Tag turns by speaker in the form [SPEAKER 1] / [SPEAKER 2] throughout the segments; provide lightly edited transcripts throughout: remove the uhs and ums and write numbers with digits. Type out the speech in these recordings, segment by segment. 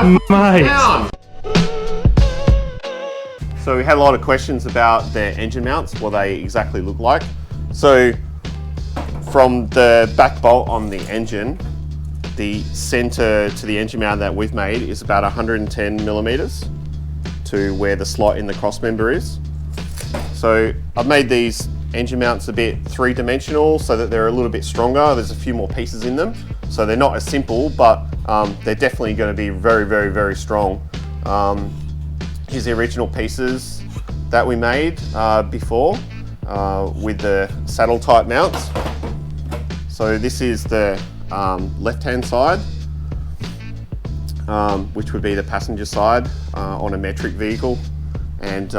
[SPEAKER 1] Mate.
[SPEAKER 2] So we had a lot of questions about their engine mounts, what they exactly look like. So from the back bolt on the engine, the center to the engine mount that we've made is about 110 millimeters to where the slot in the cross member is. So I've made these engine mounts a bit three-dimensional so that they're a little bit stronger. There's a few more pieces in them. So they're not as simple, but they're definitely going to be very, very, very strong. Here's the original pieces that we made before with the saddle type mounts. So this is the left-hand side, which would be the passenger side on a metric vehicle. And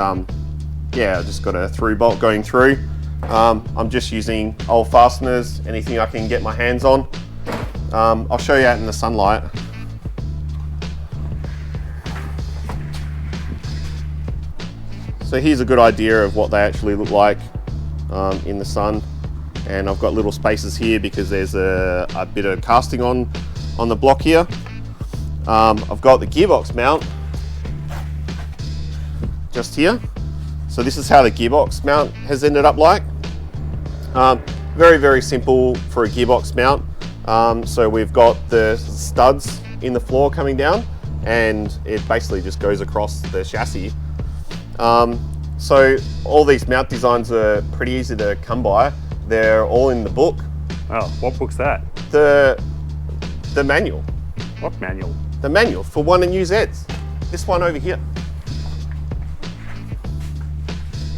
[SPEAKER 2] yeah, I just got a through bolt going through. I'm just using old fasteners, anything I can get my hands on. I'll show you out in the sunlight. So here's a good idea of what they actually look like in the sun. And I've got little spaces here because there's a bit of casting on the block here. I've got the gearbox mount just here. So this is how the gearbox mount has ended up like. Very, very simple for a gearbox mount. So we've got the studs in the floor coming down and it basically just goes across the chassis. So all these mount designs are pretty easy to come by. They're all in the book.
[SPEAKER 1] Oh, what book's that?
[SPEAKER 2] The manual.
[SPEAKER 1] What manual?
[SPEAKER 2] The manual for 1 and UZs. This one over here.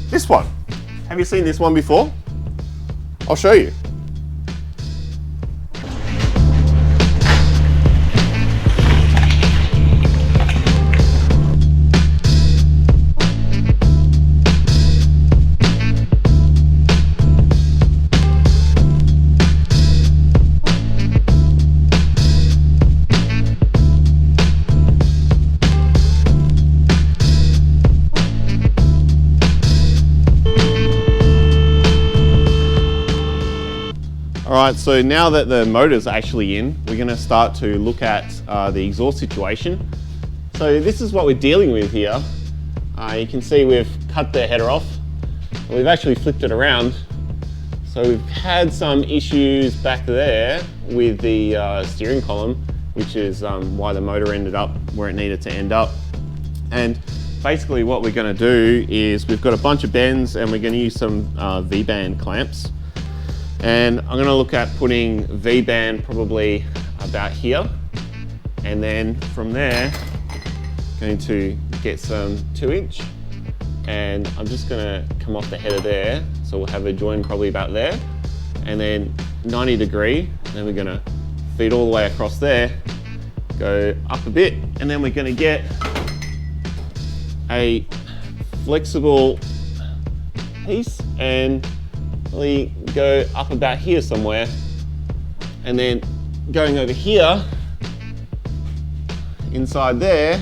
[SPEAKER 2] This one. Have you seen this one before? I'll show you. Alright, so now that the motor's actually in, we're going to start to look at the exhaust situation. So this is what we're dealing with here. You can see we've cut the header off, and we've actually flipped it around. So we've had some issues back there with the steering column, which is why the motor ended up where it needed to end up. And basically what we're going to do is we've got a bunch of bends and we're going to use some V-band clamps. And I'm going to look at putting V-band probably about here, and then from there going to get some 2-inch, and I'm just going to come off the header there, so we'll have a join probably about there, and then 90 degree, and then we're going to feed all the way across there, go up a bit, and then we're going to get a flexible piece and really go up about here somewhere, and then going over here inside there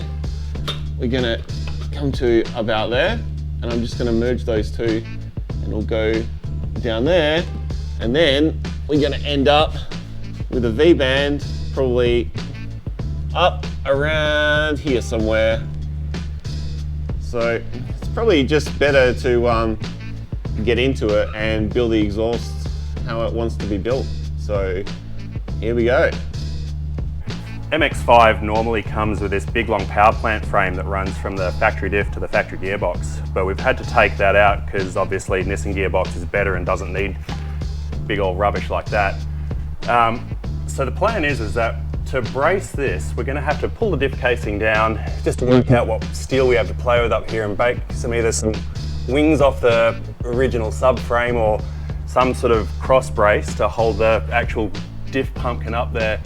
[SPEAKER 2] we're gonna come to about there, and I'm just gonna merge those two and we'll go down there, and then we're gonna end up with a V-band probably up around here somewhere. So it's probably just better to get into it and build the exhaust how it wants to be built. So here we go.
[SPEAKER 1] MX5 normally comes with this big long power plant frame that runs from the factory diff to the factory gearbox, but we've had to take that out because obviously Nissan gearbox is better and doesn't need big old rubbish like that. So the plan is that to brace this, we're going to have to pull the diff casing down just to work out what steel we have to play with up here and bake either some wings off the original subframe or some sort of cross brace to hold the actual diff pumpkin up there.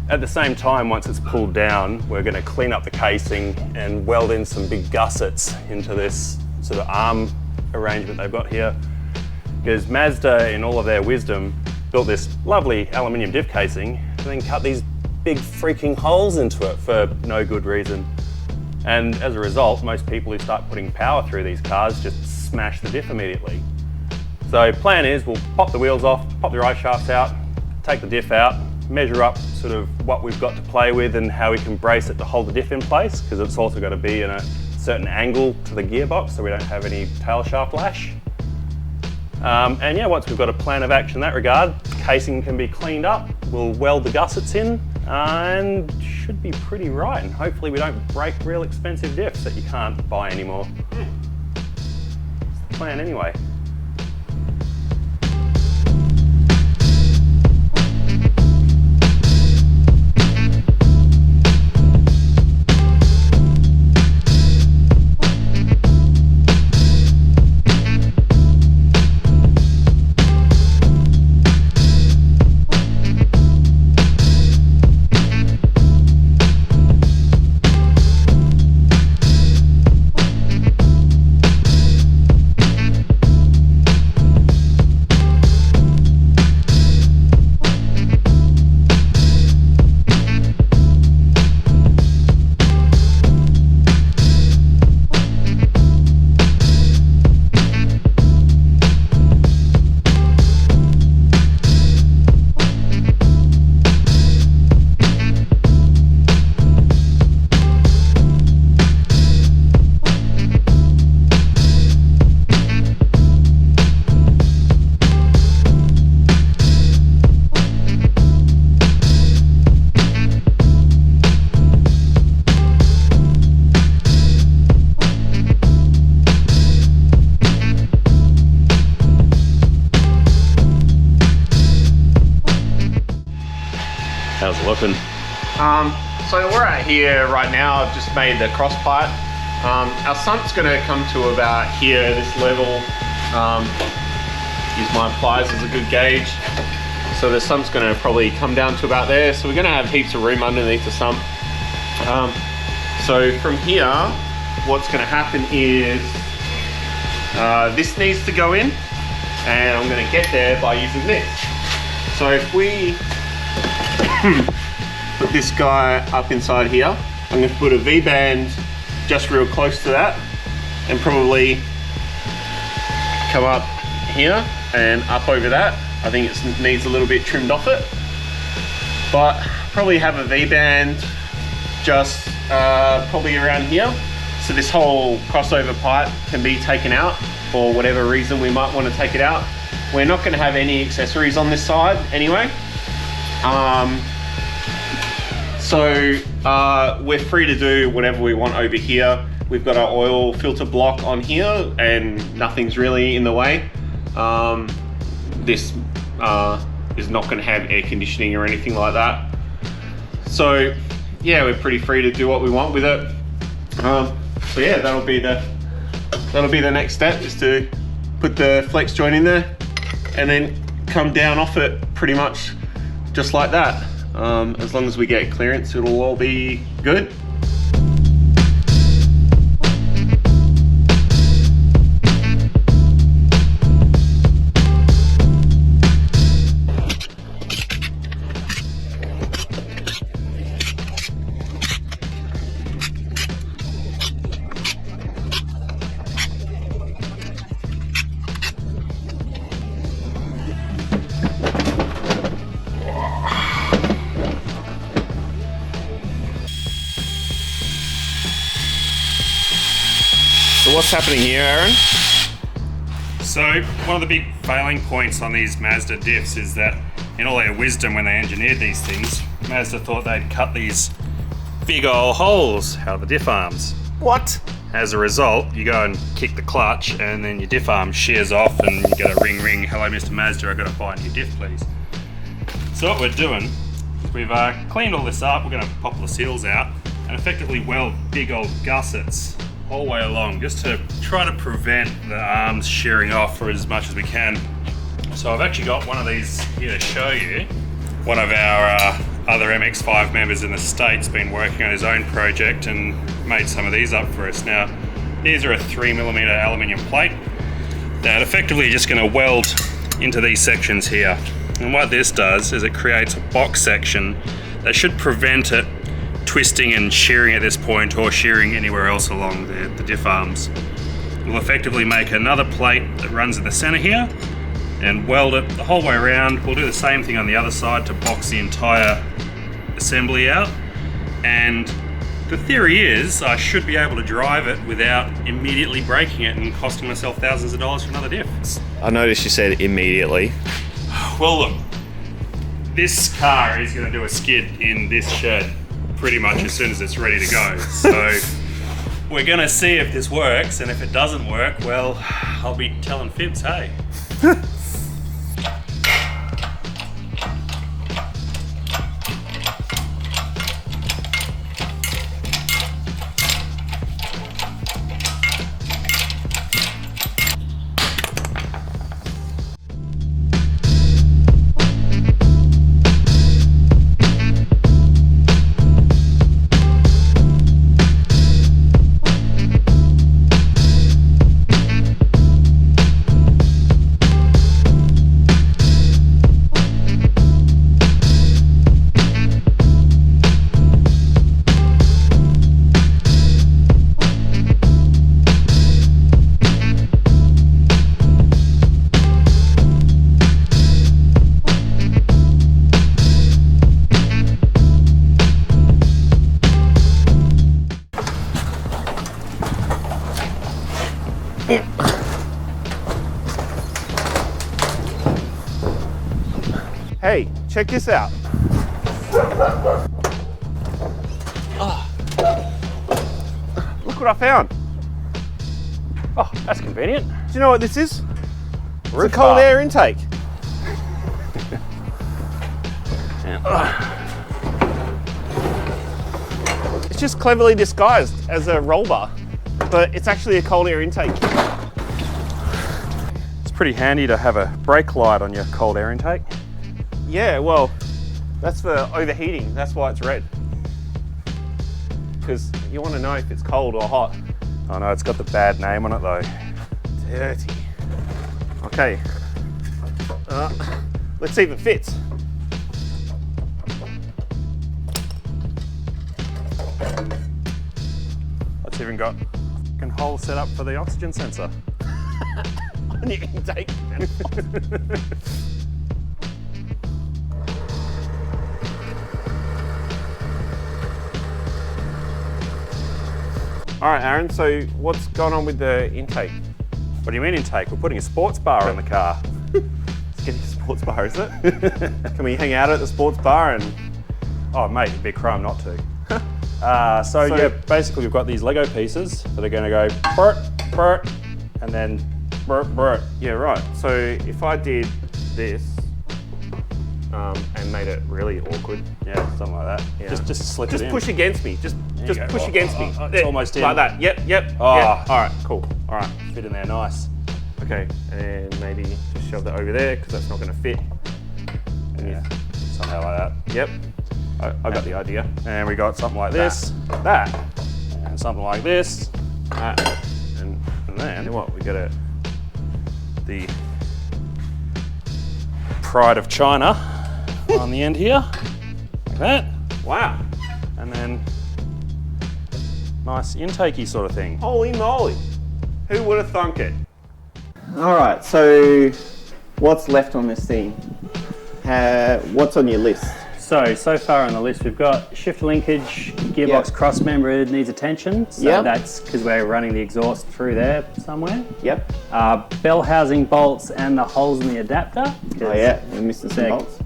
[SPEAKER 1] At the same time, once it's pulled down, we're going to clean up the casing and weld in some big gussets into this sort of arm arrangement they've got here. Because Mazda, in all of their wisdom, built this lovely aluminium diff casing and then cut these big freaking holes into it for no good reason. And as a result, most people who start putting power through these cars just smash the diff immediately. So plan is we'll pop the wheels off, pop the drive shafts out, take the diff out, measure up sort of what we've got to play with and how we can brace it to hold the diff in place, because it's also got to be in a certain angle to the gearbox so we don't have any tail shaft lash. And yeah, once we've got a plan of action in that regard, casing can be cleaned up, we'll weld the gussets in, and should be pretty right, and hopefully we don't break real expensive diffs that you can't buy anymore. It's the plan anyway. How's it looking?
[SPEAKER 2] So we're at here right now. I've just made the cross pipe. Our sump's going to come to about here, this level. Use my pliers as a good gauge. So the sump's going to probably come down to about there. So we're going to have heaps of room underneath the sump. So from here, what's going to happen is this needs to go in, and I'm going to get there by using this. So if we put this guy up inside here, I'm going to put a V-band just real close to that, and probably come up here and up over that. I think it needs a little bit trimmed off it, but probably have a V-band just probably around here, so this whole crossover pipe can be taken out for whatever reason we might want to take it out. We're not going to have any accessories on this side anyway. So we're free to do whatever we want over here. We've got our oil filter block on here and nothing's really in the way. This is not going to have air conditioning or anything like that. So yeah, we're pretty free to do what we want with it. So yeah, that'll be the next step, is to put the flex joint in there and then come down off it pretty much just like that. As long as we get clearance, it'll all be good. So what's happening here, Aaron?
[SPEAKER 1] So one of the big failing points on these Mazda diffs is that, in all their wisdom when they engineered these things, Mazda thought they'd cut these big old holes out of the diff arms.
[SPEAKER 2] What?
[SPEAKER 1] As a result, you go and kick the clutch and then your diff arm shears off and you get a ring ring, hello Mr. Mazda, I've got to buy a new diff please. So what we're doing is we've cleaned all this up, we're going to pop the seals out and effectively weld big old gussets all the way along, just to try to prevent the arms shearing off for as much as we can. So I've actually got one of these here to show you. One of our other MX5 members in the States been working on his own project and made some of these up for us. Now, these are a 3mm aluminium plate that effectively are just going to weld into these sections here. And what this does is it creates a box section that should prevent it twisting and shearing at this point, or shearing anywhere else along the diff arms. We'll effectively make another plate that runs in the center here, and weld it the whole way around. We'll do the same thing on the other side to box the entire assembly out. And the theory is I should be able to drive it without immediately breaking it and costing myself thousands of dollars for another diff.
[SPEAKER 2] I noticed you said immediately.
[SPEAKER 1] Well, look, this car is going to do a skid in this shed pretty much as soon as it's ready to go. So we're going to see if this works, and if it doesn't work, well, I'll be telling fibs, hey.
[SPEAKER 2] Hey, check this out. Look what I found.
[SPEAKER 1] Oh, that's convenient.
[SPEAKER 2] Do you know what this is? It's a
[SPEAKER 1] Roof
[SPEAKER 2] cold
[SPEAKER 1] bar.
[SPEAKER 2] air intake. It's just cleverly disguised as a roll bar, but it's actually a cold air intake.
[SPEAKER 1] It's pretty handy to have a brake light on your cold air intake.
[SPEAKER 2] Yeah, well, that's for overheating. That's why it's red. Because you want to know if it's cold or hot.
[SPEAKER 1] I know, it's got the bad name on it though.
[SPEAKER 2] Dirty. Okay. Let's see if it fits.
[SPEAKER 1] It's even got a hole set up for the oxygen sensor.
[SPEAKER 2] On your intake. All right, Aaron, so what's going on with the intake?
[SPEAKER 1] What do you mean intake? We're putting a sports bar in the car.
[SPEAKER 2] It's getting a sports bar, is it? Can we hang out at the sports bar and...
[SPEAKER 1] Oh mate, it'd be a crime not to. So yeah, basically we've got these Lego pieces that are going to go burt, burt, and then burt, burt.
[SPEAKER 2] Yeah, right. So if I did this and made it really awkward.
[SPEAKER 1] Yeah, something like that.
[SPEAKER 2] Yeah.
[SPEAKER 1] Just slip it
[SPEAKER 2] Just
[SPEAKER 1] in.
[SPEAKER 2] push against me. Just
[SPEAKER 1] go.
[SPEAKER 2] push against me.
[SPEAKER 1] It's almost in.
[SPEAKER 2] Like that. Yep, yep.
[SPEAKER 1] Oh.
[SPEAKER 2] Yeah. All right, cool. All right.
[SPEAKER 1] Fit in there nice.
[SPEAKER 2] Okay, and maybe just shove that over there because that's not going to fit.
[SPEAKER 1] Yeah, somehow like that.
[SPEAKER 2] Yep. I got the idea.
[SPEAKER 1] And we got something like this, that, and something like this,
[SPEAKER 2] And
[SPEAKER 1] then
[SPEAKER 2] you know what? We got to...
[SPEAKER 1] the pride of China on the end here, like that.
[SPEAKER 2] Wow.
[SPEAKER 1] And then nice intakey sort of thing.
[SPEAKER 2] Holy moly. Who would have thunk it? All right, so what's left on this thing? What's on your list?
[SPEAKER 3] So far on the list we've got shift linkage, gearbox
[SPEAKER 2] Yep.
[SPEAKER 3] cross member needs attention. So
[SPEAKER 2] Yep.
[SPEAKER 3] that's because we're running the exhaust through there somewhere.
[SPEAKER 2] Yep.
[SPEAKER 3] Bell housing bolts and the holes in the adapter.
[SPEAKER 2] Oh yeah, we're missing some
[SPEAKER 3] They're
[SPEAKER 2] bolts.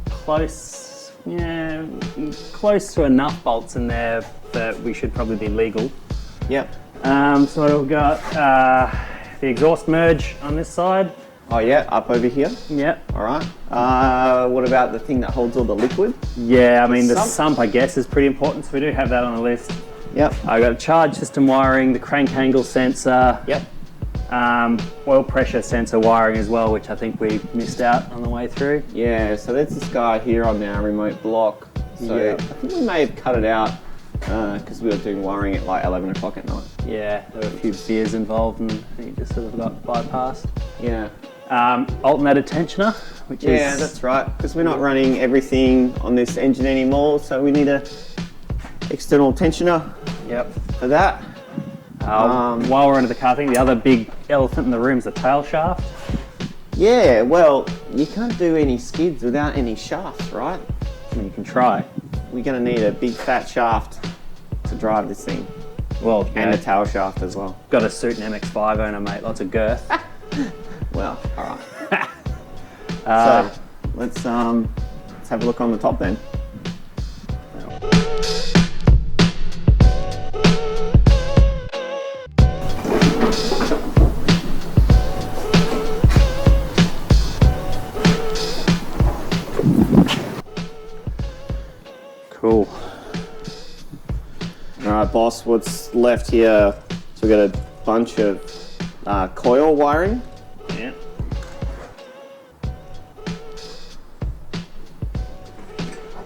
[SPEAKER 3] close to enough bolts in there that we should probably be legal.
[SPEAKER 2] Yep.
[SPEAKER 3] So we've got the exhaust merge on this side.
[SPEAKER 2] Oh yeah, up over here.
[SPEAKER 3] Yep.
[SPEAKER 2] All right. What about the thing that holds all the liquid?
[SPEAKER 3] Yeah, I mean the
[SPEAKER 2] Sump.
[SPEAKER 3] sump I guess is pretty important, so we do have that on the list.
[SPEAKER 2] Yep.
[SPEAKER 3] I've got charge system wiring, the crank angle sensor,
[SPEAKER 2] Yep.
[SPEAKER 3] oil pressure sensor wiring as well, which I think we missed out on the way through.
[SPEAKER 2] Yeah, so there's this guy here on our remote block. So
[SPEAKER 3] Yeah.
[SPEAKER 2] I think we may have cut it out because we were doing wiring at like 11 o'clock at night.
[SPEAKER 3] Yeah, there were a few beers involved and it just sort of got bypassed.
[SPEAKER 2] Yeah.
[SPEAKER 3] Alternator tensioner, which
[SPEAKER 2] Yeah,
[SPEAKER 3] is...
[SPEAKER 2] that's right, because we're not running everything on this engine anymore, so we need a external tensioner
[SPEAKER 3] Yep.
[SPEAKER 2] for that.
[SPEAKER 3] While we're into the car thing, the other big elephant in the room is the tail shaft.
[SPEAKER 2] Yeah, well, you can't do any skids without any shafts, right?
[SPEAKER 3] I mean, you can try.
[SPEAKER 2] We're going to need a big fat shaft to drive this thing.
[SPEAKER 3] Well,
[SPEAKER 2] And a tail shaft as well.
[SPEAKER 3] got to suit an MX5 owner, mate. Lots of girth.
[SPEAKER 2] Well, all right. So let's have a look on the top then.
[SPEAKER 3] Cool.
[SPEAKER 2] All right, boss, what's left here? So we've got a bunch of coil wiring.
[SPEAKER 3] Yeah.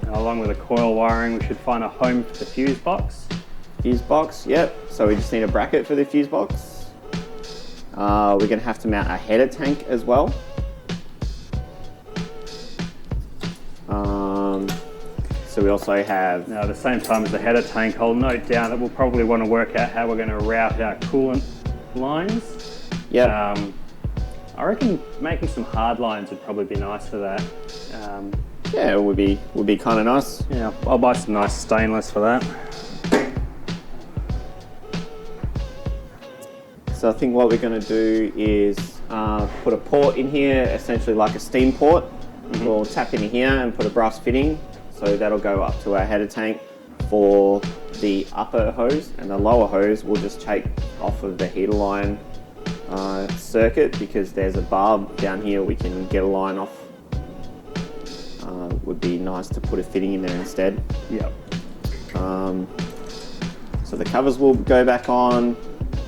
[SPEAKER 3] Now, along with the coil wiring, we should find a home for the fuse box.
[SPEAKER 2] Fuse box, yep. So we just need a bracket for the fuse box. We're going to have to mount a header tank as well. So we also have...
[SPEAKER 3] Now, at the same time as the header tank, I'll note down that we'll probably want to work out how we're going to route our coolant lines.
[SPEAKER 2] Yep.
[SPEAKER 3] I reckon making some hard lines would probably be nice for that.
[SPEAKER 2] Yeah, it would be kind of nice.
[SPEAKER 3] Yeah, I'll buy some nice stainless for that.
[SPEAKER 2] So I think what we're going to do is put a port in here, essentially like a steam port. We'll tap in here and put a brass fitting. So that'll go up to our header tank for the upper hose, and the lower hose will just take off of the heater line circuit, because there's a barb down here we can get a line off. Would be nice to put a fitting in there instead.
[SPEAKER 3] Yep.
[SPEAKER 2] So the covers will go back on,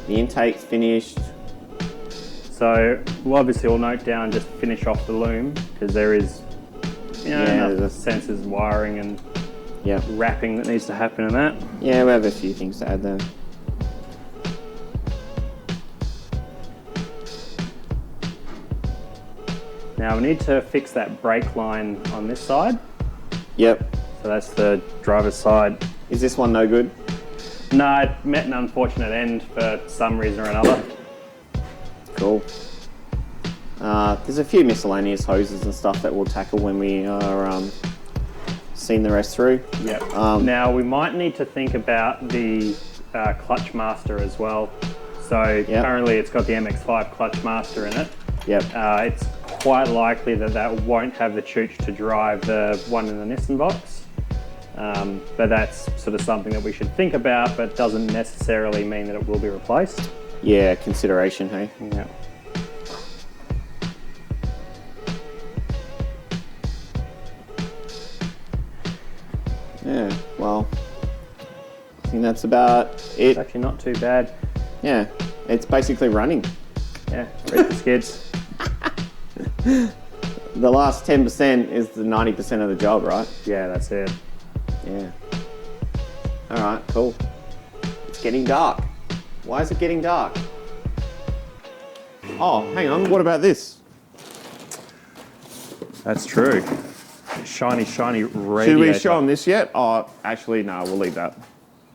[SPEAKER 2] the intake's finished.
[SPEAKER 3] So we'll obviously note down just finish off the loom, because there is enough sensors, wiring and wrapping that needs to happen in that.
[SPEAKER 2] Yeah, we have a few things to add there.
[SPEAKER 3] Now we need to fix that brake line on this side.
[SPEAKER 2] Yep.
[SPEAKER 3] So that's the driver's side.
[SPEAKER 2] Is this one no good?
[SPEAKER 3] No, it met an unfortunate end for some reason or another.
[SPEAKER 2] Cool. There's a few miscellaneous hoses and stuff that we'll tackle when we are seeing the rest through.
[SPEAKER 3] Yep. Now we might need to think about the clutch master as well. So currently it's got the MX5 clutch master in it.
[SPEAKER 2] Yep.
[SPEAKER 3] It's quite likely that that won't have the chooch to drive the one in the Nissan box. But that's sort of something that we should think about, but doesn't necessarily mean that it will be replaced.
[SPEAKER 2] Yeah, consideration, hey?
[SPEAKER 3] Yeah.
[SPEAKER 2] Yeah, well, I think that's about it.
[SPEAKER 3] It's actually not too bad.
[SPEAKER 2] Yeah, it's basically running.
[SPEAKER 3] Yeah, ready for skids.
[SPEAKER 2] The last 10% is the 90% of the job, right?
[SPEAKER 3] Yeah, that's it.
[SPEAKER 2] Yeah. All right, cool. It's getting dark. Why is it getting dark? Oh, hang on, what about this?
[SPEAKER 3] That's true. Shiny, shiny radiator.
[SPEAKER 2] Should we show them this yet? Oh, actually, no, we'll leave that.